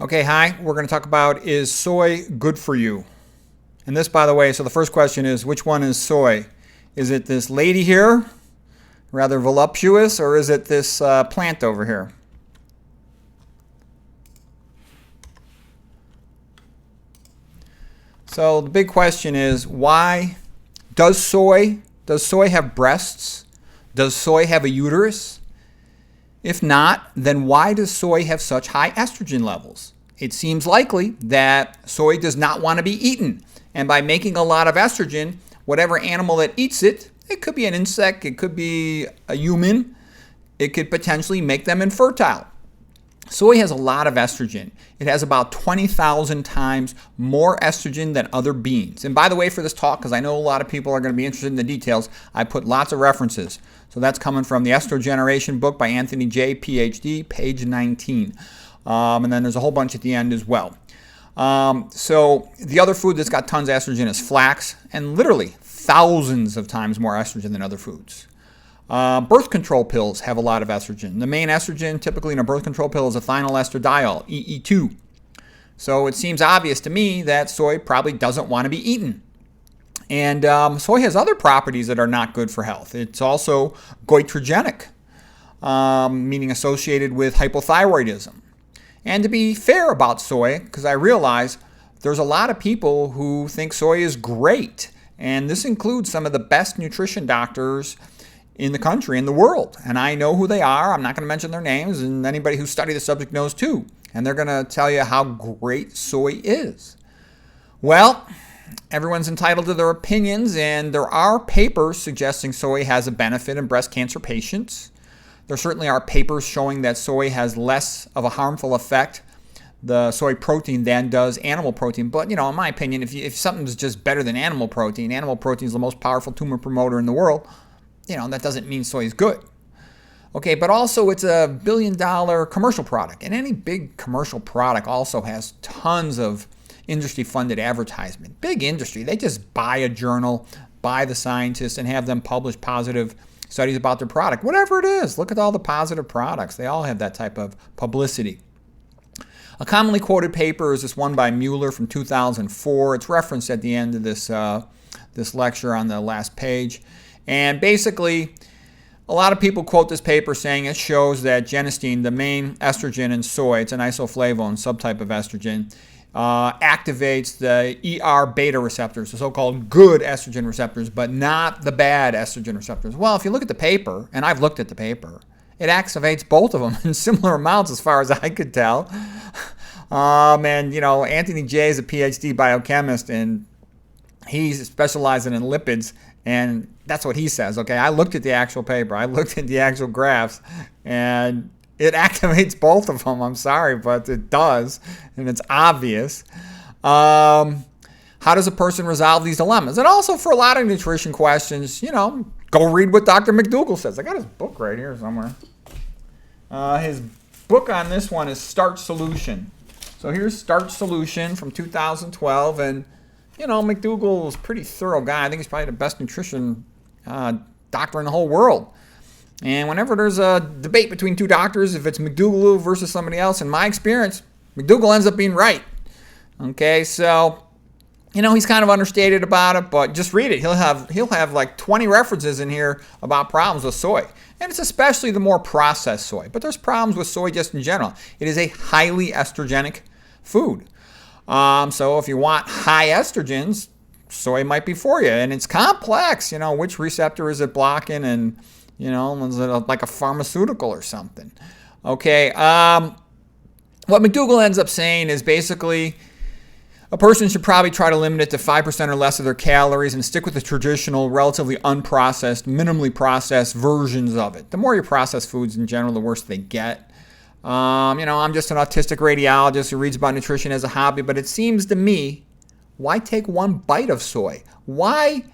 Okay, hi. We're going to talk about, is soy good for you? And this, by the way, so the first question is, which one is soy? Is it this lady here, rather voluptuous, or is it this plant over here? So the big question is, why does soy have breasts? Does soy have a uterus? If not, then why does soy have such high estrogen levels? It seems likely that soy does not want to be eaten. And by making a lot of estrogen, whatever animal that eats it, it could be an insect, it could be a human, it could potentially make them infertile. Soy has a lot of estrogen. It has about 20,000 times more estrogen than other beans. And by the way, for this talk, because I know a lot of people are going to be interested in the details, I put lots of references. So that's coming from the Estrogeneration book by Anthony J., PhD, page 19. And then there's a whole bunch at the end as well. So the other food that's got tons of estrogen is flax, and literally thousands of times more estrogen than other foods. Birth control pills have a lot of estrogen. The main estrogen typically in a birth control pill is ethinyl estradiol, EE2. So it seems obvious to me that soy probably doesn't want to be eaten. And soy has other properties that are not good for health. It's also goitrogenic, meaning associated with hypothyroidism. And to be fair about soy, because I realize there's a lot of people who think soy is great. And this includes some of the best nutrition doctors in the country, in the world. And I know who they are. I'm not going to mention their names, and anybody who studied the subject knows too. And they're going to tell you how great soy is. Well, everyone's entitled to their opinions, and there are papers suggesting soy has a benefit in breast cancer patients. There certainly are papers showing that soy has less of a harmful effect, the soy protein, than does animal protein. But, in my opinion, if something's just better than animal protein is the most powerful tumor promoter in the world, that doesn't mean soy is good. Okay, but also it's a billion-dollar commercial product. And any big commercial product also has tons of industry-funded advertisement. Big industry. They just buy a journal, buy the scientists, and have them publish positive studies about their product. Whatever it is, look at all the positive products. They all have that type of publicity. A commonly quoted paper is this one by Mueller from 2004. It's referenced at the end of this lecture on the last page. And basically, a lot of people quote this paper saying it shows that genistein, the main estrogen in soy, it's an isoflavone subtype of estrogen, activates the ER beta receptors, the so-called good estrogen receptors, but not the bad estrogen receptors. Well, if you look at the paper, and I've looked at the paper, it activates both of them in similar amounts as far as I could tell. Anthony J. is a PhD biochemist, and he's specializing in lipids, and that's what he says. Okay, I looked at the actual paper. I looked at the actual graphs, and it activates both of them. I'm sorry, but it does, and it's obvious. How does a person resolve these dilemmas? And also for a lot of nutrition questions, go read what Dr. McDougall says. I got his book right here somewhere. His book on this one is Starch Solution. So here's Starch Solution from 2012, and McDougall is a pretty thorough guy. I think he's probably the best nutrition doctor in the whole world. And whenever there's a debate between two doctors, if it's McDougall versus somebody else, in my experience, McDougall ends up being right. Okay, so, he's kind of understated about it, but just read it. He'll have like 20 references in here about problems with soy. And it's especially the more processed soy. But there's problems with soy just in general. It is a highly estrogenic food. So if you want high estrogens, soy might be for you. And it's complex, which receptor is it blocking, and, is it like a pharmaceutical or something? Okay, what McDougall ends up saying is basically a person should probably try to limit it to 5% or less of their calories and stick with the traditional, relatively unprocessed, minimally processed versions of it. The more you process foods in general, the worse they get. I'm just an autistic radiologist who reads about nutrition as a hobby, but it seems to me, why take one bite of soy? Why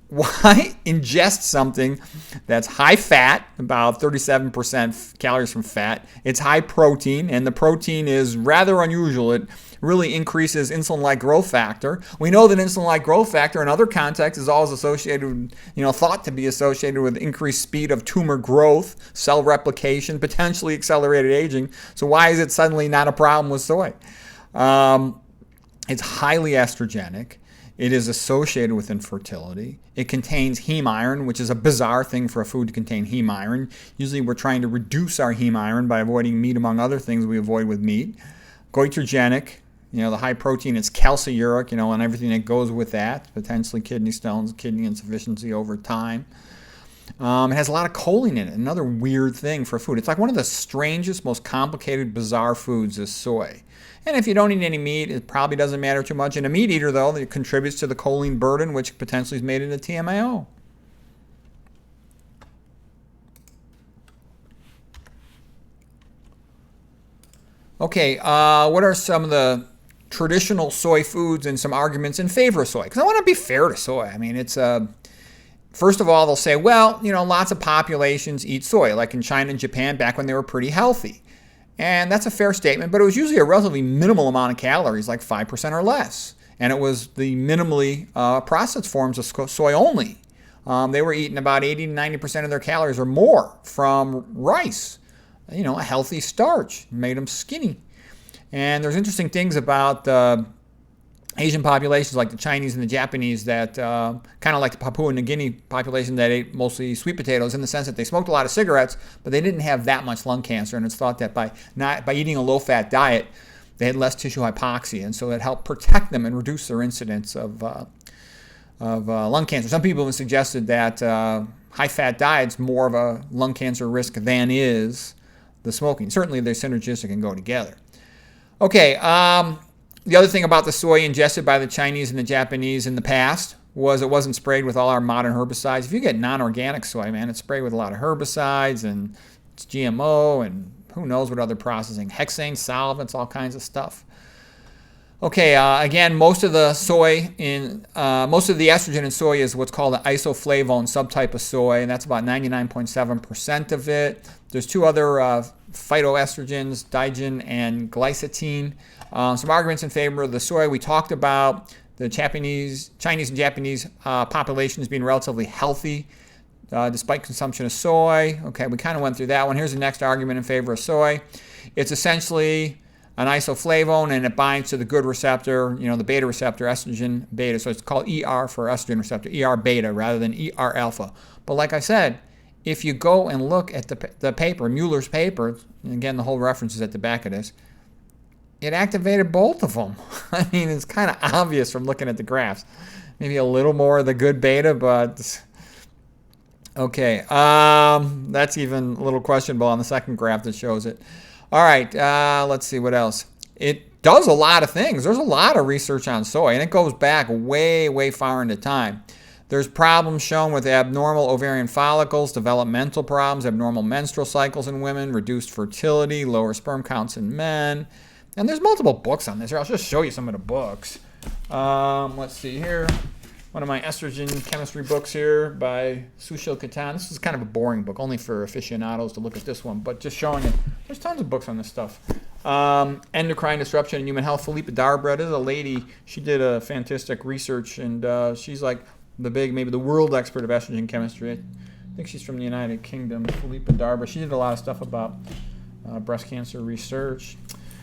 why ingest something that's high fat, about 37% calories from fat? It's high protein, and the protein is rather unusual. It really increases insulin-like growth factor. We know that insulin-like growth factor in other contexts is always associated, thought to be associated with increased speed of tumor growth, cell replication, potentially accelerated aging. So why is it suddenly not a problem with soy? It's highly estrogenic. It is associated with infertility. It contains heme iron, which is a bizarre thing for a food to contain heme iron. Usually we're trying to reduce our heme iron by avoiding meat, among other things we avoid with meat. Goitrogenic, the high protein, it's calciuric, and everything that goes with that, potentially kidney stones, kidney insufficiency over time. It has a lot of choline in it, another weird thing for food. It's like one of the strangest, most complicated, bizarre foods is soy. And if you don't eat any meat, it probably doesn't matter too much. And a meat eater, though, it contributes to the choline burden, which potentially is made into TMAO. Okay, what are some of the traditional soy foods and some arguments in favor of soy? Because I want to be fair to soy. I mean, it's first of all, they'll say, well, lots of populations eat soy, like in China and Japan back when they were pretty healthy. And that's a fair statement, but it was usually a relatively minimal amount of calories, like 5% or less. And it was the minimally processed forms of soy only. They were eating about 80 to 90% of their calories or more from rice, a healthy starch, made them skinny. And there's interesting things about Asian populations like the Chinese and the Japanese that kind of like the Papua New Guinea population that ate mostly sweet potatoes, in the sense that they smoked a lot of cigarettes, but they didn't have that much lung cancer. And it's thought that by eating a low-fat diet, they had less tissue hypoxia, and so it helped protect them and reduce their incidence of lung cancer. Some people have suggested that high-fat diet's more of a lung cancer risk than is the smoking. Certainly, they're synergistic and go together. Okay. The other thing about the soy ingested by the Chinese and the Japanese in the past was it wasn't sprayed with all our modern herbicides. If you get non-organic soy, man, it's sprayed with a lot of herbicides, and it's GMO and who knows what other processing, hexane, solvents, all kinds of stuff. Okay, again, most of the estrogen in soy is what's called the isoflavone subtype of soy, and that's about 99.7% of it. There's two other phytoestrogens, digen and glycine. Some arguments in favor of the soy. We talked about the Chinese and Japanese populations being relatively healthy despite consumption of soy. Okay, we kind of went through that one. Here's the next argument in favor of soy. It's essentially an isoflavone, and it binds to the good receptor, the beta receptor, estrogen beta. So it's called ER for estrogen receptor, ER beta rather than ER alpha. But like I said, if you go and look at the paper, Mueller's paper, and again, the whole reference is at the back of this, it activated both of them. I mean, it's kind of obvious from looking at the graphs. Maybe a little more of the good beta, but okay. That's even a little questionable on the second graph that shows it. All right, let's see what else. It does a lot of things. There's a lot of research on soy, and it goes back way, way far into time. There's problems shown with abnormal ovarian follicles, developmental problems, abnormal menstrual cycles in women, reduced fertility, lower sperm counts in men. And there's multiple books on this. Here, I'll just show you some of the books. Let's see here. One of my estrogen chemistry books here by Sushil Katan. This is kind of a boring book, only for aficionados to look at this one, but just showing it. There's tons of books on this stuff. Endocrine Disruption in Human Health. Philippa Darbrad is a lady. She did a fantastic research, and she's like maybe the world expert of estrogen chemistry. I think she's from the United Kingdom, Philippa Darbrad. She did a lot of stuff about breast cancer research.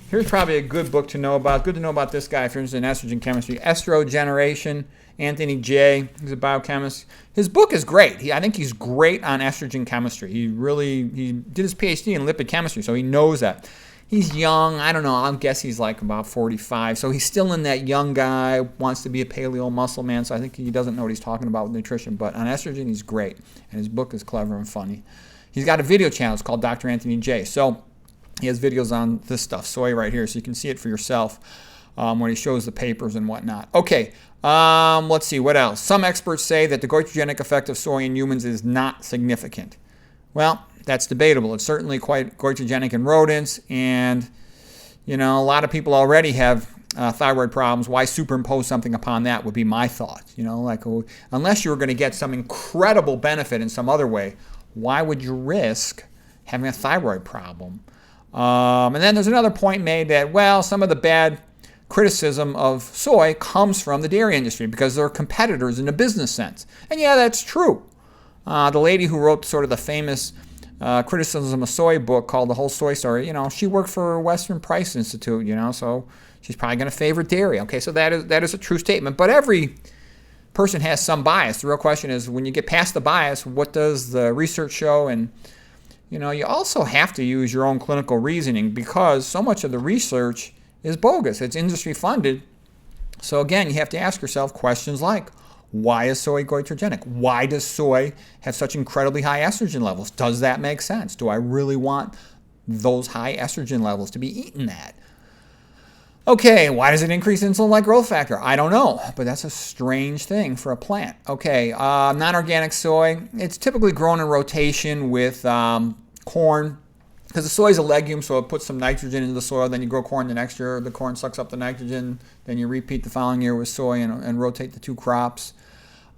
Here's probably a good book to know about. Good to know about this guy if you're interested in estrogen chemistry. Estrogeneration, Anthony J. He's a biochemist. His book is great. I think he's great on estrogen chemistry. He did his PhD in lipid chemistry, so he knows that. He's young. I don't know. I guess he's like about 45. So he's still in that young guy, wants to be a paleo muscle man. So I think he doesn't know what he's talking about with nutrition. But on estrogen, he's great. And his book is clever and funny. He's got a video channel. It's called Dr. Anthony J. So he has videos on this stuff, soy right here, so you can see it for yourself when he shows the papers and whatnot. Okay, let's see, what else? Some experts say that the goitrogenic effect of soy in humans is not significant. Well, that's debatable. It's certainly quite goitrogenic in rodents, and a lot of people already have thyroid problems, why superimpose something upon that would be my thought. Like, unless you were going to get some incredible benefit in some other way, why would you risk having a thyroid problem? And then there's another point made that, well, some of the bad criticism of soy comes from the dairy industry because they're competitors in a business sense. And yeah, that's true. The lady who wrote sort of the famous criticism of soy book called The Whole Soy Story, she worked for Western Price Institute, so she's probably going to favor dairy. Okay, so that is a true statement. But every person has some bias. The real question is, when you get past the bias, what does the research show? And, you also have to use your own clinical reasoning because so much of the research is bogus. It's industry funded. So again, you have to ask yourself questions like, why is soy goitrogenic? Why does soy have such incredibly high estrogen levels? Does that make sense? Do I really want those high estrogen levels to be eaten at? Okay, why does it increase insulin-like growth factor? I don't know, but that's a strange thing for a plant. Okay, non-organic soy, it's typically grown in rotation with corn, because the soy is a legume, so it puts some nitrogen into the soil. Then you grow corn the next year. The corn sucks up the nitrogen. Then you repeat the following year with soy and rotate the two crops.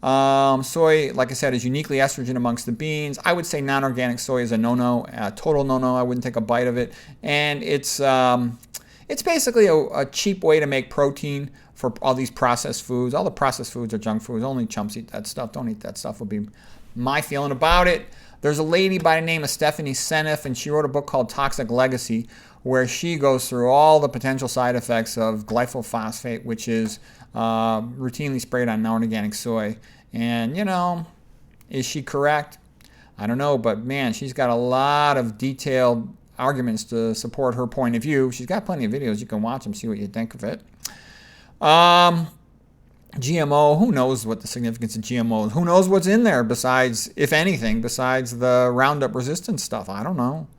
Soy, like I said, is uniquely estrogen amongst the beans. I would say non-organic soy is a no-no, a total no-no. I wouldn't take a bite of it. And it's basically a cheap way to make protein for all these processed foods. All the processed foods are junk foods. Only chumps eat that stuff. Don't eat that stuff would be my feeling about it. There's a lady by the name of Stephanie Seneff, and she wrote a book called Toxic Legacy, where she goes through all the potential side effects of glyphosate, which is routinely sprayed on non-organic soy. And, is she correct? I don't know, but man, she's got a lot of detailed arguments to support her point of view. She's got plenty of videos. You can watch them, see what you think of it. GMO, who knows what the significance of GMO is? Who knows what's in there besides, if anything, besides the Roundup resistant stuff? I don't know.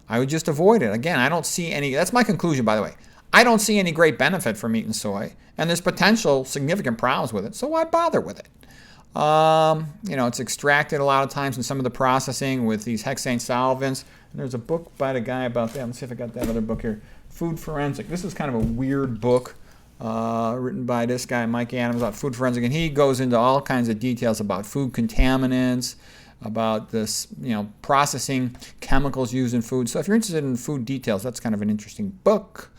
I would just avoid it. Again, I don't see any, that's my conclusion, by the way. I don't see any great benefit from eating soy, and there's potential significant problems with it, so why bother with it? It's extracted a lot of times in some of the processing with these hexane solvents. And there's a book by the guy about that. Let's see if I got that other book here. Food Forensic. This is kind of a weird book. Written by this guy, Mike Adams, about food forensic, and he goes into all kinds of details about food contaminants, about this, processing chemicals used in food. So if you're interested in food details, that's kind of an interesting book.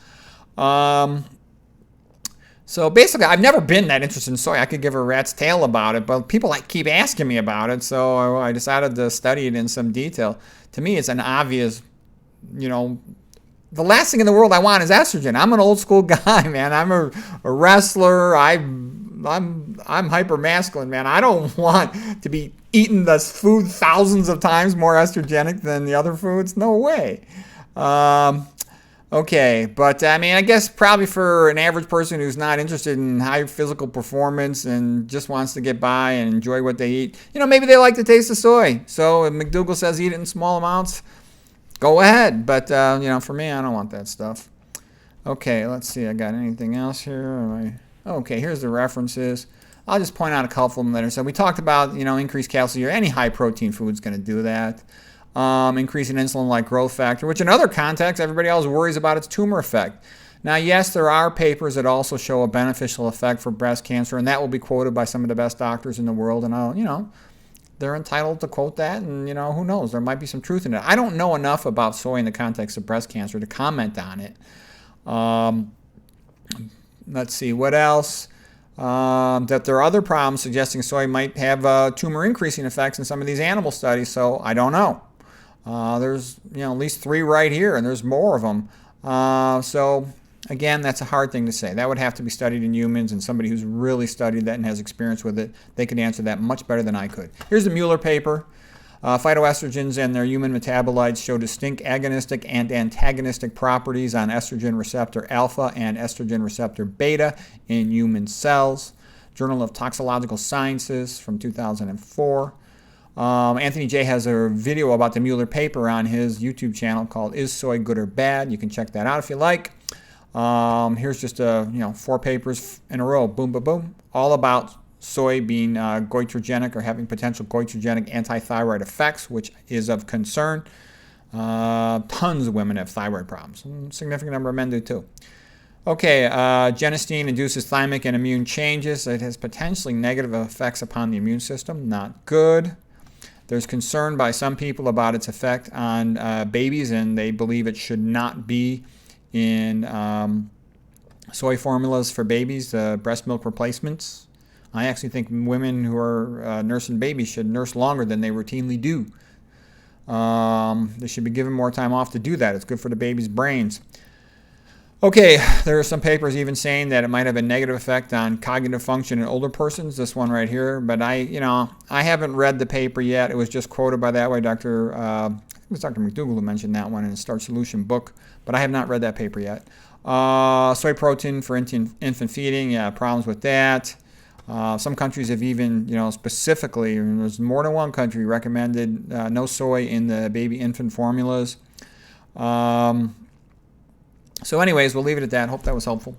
So basically, I've never been that interested in soy. I could give a rat's tail about it, but people keep asking me about it, so I decided to study it in some detail. To me, it's an obvious, the last thing in the world I want is estrogen. I'm an old school guy, man. I'm a wrestler. I'm hyper masculine, man. I don't want to be eating this food thousands of times more estrogenic than the other foods. No way. Okay, but I guess probably for an average person who's not interested in high physical performance and just wants to get by and enjoy what they eat, maybe they like the taste of soy. So if McDougall says eat it in small amounts, go ahead, but for me, I don't want that stuff. Okay, let's see. I got anything else here? Okay, here's the references. I'll just point out a couple of them later. So we talked about increased calcium. Any high protein food is going to do that. Increasing insulin-like growth factor, which in other contexts everybody else worries about its tumor effect. Now, yes, there are papers that also show a beneficial effect for breast cancer, and that will be quoted by some of the best doctors in the world. And they're entitled to quote that, and who knows, there might be some truth in it. I don't know enough about soy in the context of breast cancer to comment on it. Let's see what else. That there are other problems suggesting soy might have tumor increasing effects in some of these animal studies, so I don't know. There's at least 3 right here, and there's more of them. So again, that's a hard thing to say. That would have to be studied in humans, and somebody who's really studied that and has experience with it, they could answer that much better than I could. Here's the Mueller paper. Phytoestrogens and their human metabolites show distinct agonistic and antagonistic properties on estrogen receptor alpha and estrogen receptor beta in human cells. Journal of Toxicological Sciences from 2004. Anthony J. has a video about the Mueller paper on his YouTube channel called Is Soy Good or Bad? You can check that out if you like. Here's just 4 papers in a row, boom, boom, boom, all about soy being goitrogenic or having potential goitrogenic anti-thyroid effects, which is of concern. Tons of women have thyroid problems. A significant number of men do too. Okay, genistein induces thymic and immune changes. It has potentially negative effects upon the immune system. Not good. There's concern by some people about its effect on babies, and they believe it should not be in soy formulas for babies, breast milk replacements. I actually think women who are nursing babies should nurse longer than they routinely do. They should be given more time off to do that. It's good for the baby's brains. Okay, there are some papers even saying that it might have a negative effect on cognitive function in older persons. This one right here, but I haven't read the paper yet. It was just quoted by that way. I think it was Dr. McDougall who mentioned that one in his Starch Solution book, but I have not read that paper yet. Soy protein for infant feeding, yeah, problems with that. Some countries have even, specifically, there's more than one country recommended no soy in the baby infant formulas. So anyways, we'll leave it at that. Hope that was helpful.